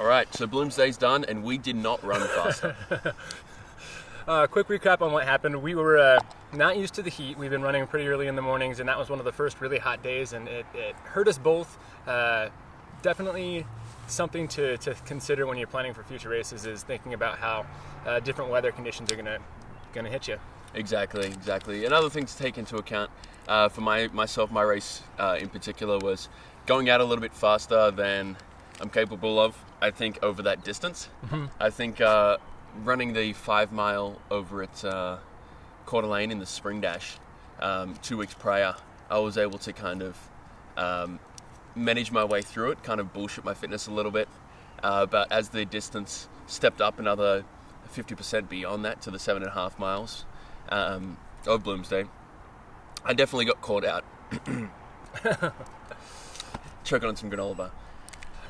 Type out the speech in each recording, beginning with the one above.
All right, so Bloomsday's done, and we did not run faster. Quick recap on what happened. We were not used to the heat. We've been running pretty early in the mornings, and that was one of the first really hot days, and it hurt us both. Definitely something to consider when you're planning for future races is thinking about how different weather conditions are gonna hit you. Exactly. Another thing to take into account for myself, my race in particular, was going out a little bit faster than I'm capable of, I think, over that distance. Mm-hmm. I think running the 5 mile over at Coeur d'Alene in the Spring Dash 2 weeks prior, I was able to kind of manage my way through it, kind of bullshit my fitness a little bit. But as the distance stepped up another 50% beyond that to the 7.5 miles of Bloomsday, I definitely got caught out. Choking on some granola bar.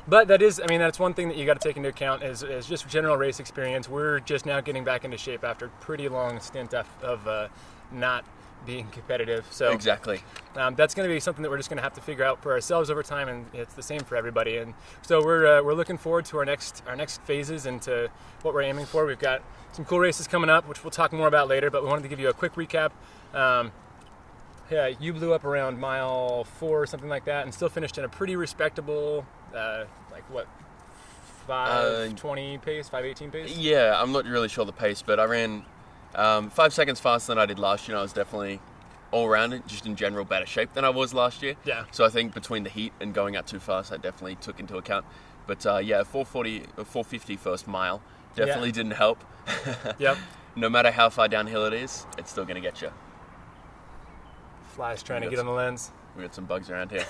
But that's one thing that you got to take into account is just general race experience. We're just now getting back into shape after a pretty long stint of not being competitive. So exactly. That's going to be something that we're just going to have to figure out for ourselves over time, and it's the same for everybody. And so we're looking forward to our next phases and to what we're aiming for. We've got some cool races coming up, which we'll talk more about later. But we wanted to give you a quick recap. Yeah, you blew up around mile 4 or something like that, and still finished in a pretty respectable, 5:20 pace, 5:18 pace? Yeah, I'm not really sure the pace, but I ran 5 seconds faster than I did last year, and I was definitely all around it, just in general better shape than I was last year. Yeah. So I think between the heat and going out too fast, I definitely took into account. But 4:50 first mile definitely didn't help. Yep. No matter how far downhill it is, it's still going to get you. Flies trying to get on the lens. We got some bugs around here.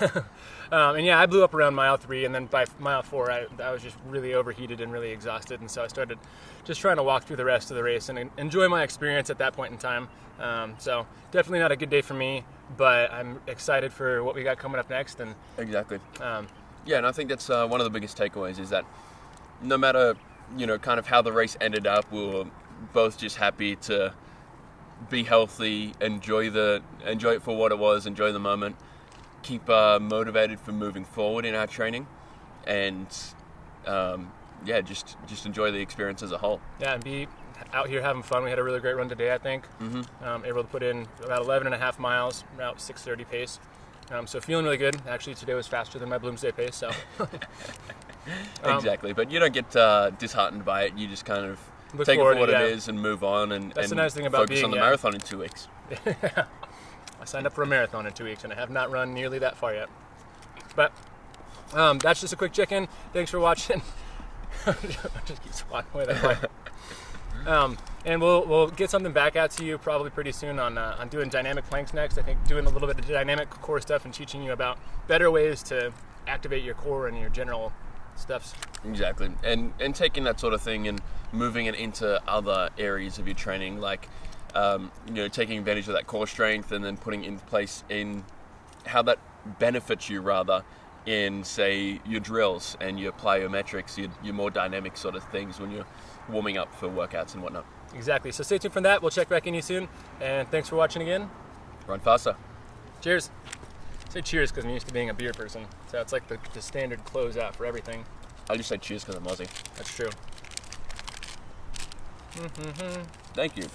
And yeah, I blew up around mile 3, and then by mile 4, I was just really overheated and really exhausted, and so I started just trying to walk through the rest of the race and enjoy my experience at that point in time. So definitely not a good day for me, but I'm excited for what we got coming up next. And exactly. Yeah, and I think that's one of the biggest takeaways is that no matter kind of how the race ended up, we were both just happy to be healthy, enjoy it for what it was, enjoy the moment, keep motivated for moving forward in our training, and just enjoy the experience as a whole. Yeah, and be out here having fun. We had a really great run today, I think. Mm-hmm. Able to put in about 11.5 miles, about 6:30 pace. So feeling really good. Actually, today was faster than my Bloomsday pace. So exactly, but you don't get disheartened by it. You just kind of take it forward, for what it is and move on, and that's the nice thing about focus on the marathon in 2 weeks. I signed up for a marathon in 2 weeks, and I have not run nearly that far yet. But that's just a quick check-in. Thanks for watching. Just keep swatting away that way. And we'll get something back out to you probably pretty soon on doing dynamic planks next. I think doing a little bit of dynamic core stuff and teaching you about better ways to activate your core and your general stuffs. Exactly, and taking that sort of thing and moving it into other areas of your training, like taking advantage of that core strength and then putting in place in how that benefits you rather in, say, your drills and your plyometrics, your more dynamic sort of things when you're warming up for workouts and whatnot. Exactly. So stay tuned for that. We'll check back in you soon. And thanks for watching again. Run faster. Cheers. Say cheers because I'm used to being a beer person. So it's like the standard closeout for everything. I just say cheers because I'm Aussie. That's true. Thank you.